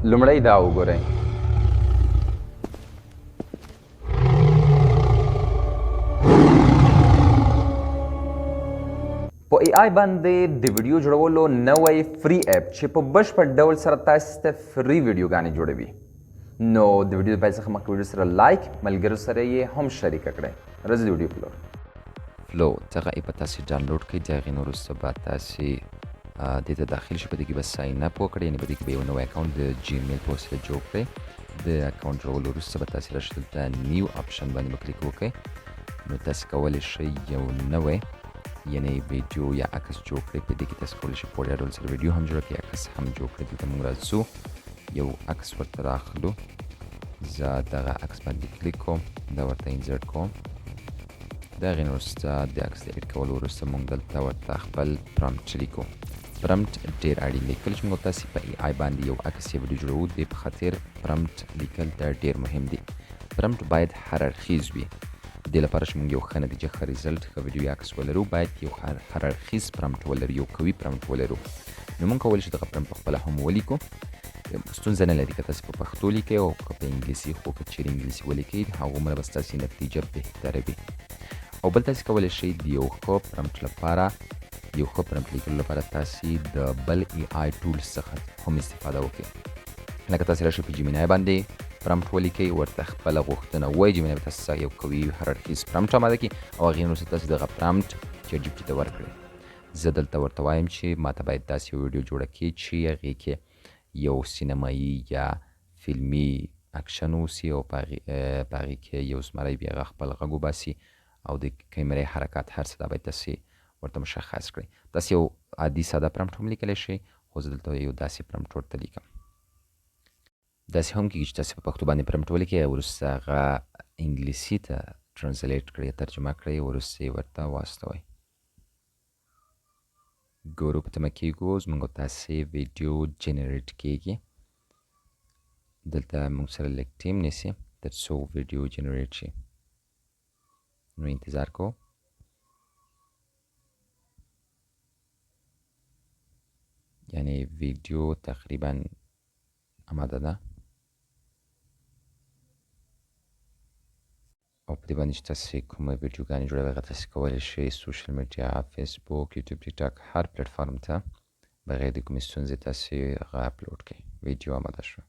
لومړی دا وګورئ. په ای آی باندې د ویډیو جوړولو نوی فری اپ چې په بشپړ ډول سره تاسو ته فری ویډیوګانې جوړوي. نو د ویډیو د پیل څخه مخکې ویډیو سره لایک، ملګرو سره یې هم شریکه کړئ. راځئ د ویډیو فلو دغه اپ به تاسې ډاونلوډ کړئ. د هغې نه وروسته به تاسې دې ته داخل شئ. په دې کې به ساین اپ وکړئ، یعنې په دې کې به یو نوی اکاونټ د جیمیل په وسیله جوړ کړئ. د اکاونټ جوړولو وروسته به تاسې راشئ دلته نیو اپشن باندې به کلیک وکړئ. نو تاسې کولی شئ یو نوی یعنی ویډیو یا عکس جوړ کړئ. په دې کې تاسو کولی شئ په وړیا ډول سره ویډیو هم جوړه کړئ، عکس هم جوړ کړئ. دلته موږ راځو، یو عکس ورته راخلو. زه دغه عکس باندې کلیک کوم، دا ورته انسرټ کوم. د هغې نه وروسته د عکس د ایډ کولو وروسته موږ دلته ورته خپل پرامپټ لیکو. پرامپټ ډېر اړین دی. کله چې موږ تاسې په ای آی باندې یو عکس یا ویډیو جوړوو، دې په خاطر پرامپټ لیکل دا ډېر مهم دی. پرامپټ باید هر اړخیز وي. د دې لپاره چې موږ یو ښه نتیجه، ښه ریزلټ، ښه ویډیو یا عکس ولرو، باید یو هر اړخیز پرامپټ ولرو، یو قوي پرامپټ ولرو. نو موږ کولی شو دغه پرامپټ پخپله هم ولیکو. ستونزه نه لري که تاسې په پښتو لیکئ او که په انګلیسي، خو که چیرې انګلیسي ولیکئ هغومره به ستاسې نتیجه بهتره وي. او بل تاسې کولی شئ د یو ښه پرامپټ لپاره، یو ښه پرامپټ لیکلو لپاره تاسې د بل ای آی ټولز څخه هم استفاده وکړئ. لکه تاسې راشئ په جیمینای باندې پرامپټ ولیکئ، ورته خپله غوښتنه ووایئ. جیمینای به تاسو ته یو قوي هر اړخیز پرامپټ اماده کړي او هغې نه وروسته تاسې دغه پرامپټ چیټ جی پي ټي ته ورکړئ. زه دلته ورته وایم چې ماته باید داسې یو ویډیو جوړه کړي چې هغې کې یو سینمایي یا فلمي اکشن اوسي او په هغې کې یو زمری وي، هغه خپل غږ وباسي او د کیمرې حرکات هر څه دا باید تاسې ورته مشخص کړئ. تاسې یو عادي ساده پرامپټ هم لیکلی شئ، خو زه دلته یو داسې پرامپټ ورته لیکم. داسې هم کېږي چې تاسې په پښتو باندې پرامپټ ولیکئ، وروسته هغه انګلیسي ته ټرانسلیټ کړئ، ترجمه کړئ، وروسته یې ورته واستوئ. ګورو په تمه کېږو، زموږ او تاسې ویډیو جنریټ کېږي. دلته موږ سره لږ ټیم نیسي تر څو ویډیو جنریټ شي. نو انتظار کوو. یعنې ویډیو تقریبا آماده ده او په دې باندې چې تاسې کومه ویډیوګانې جوړوئ هغه تاسې کولی شئ سوشل میډیا، فیسبوک، یوټیوب، ټیک ټاک، هر پلیټفارم ته بغیر د کومې ستونزې تاسې هغه اپلوډ کړئ. ویډیو آماده شوه.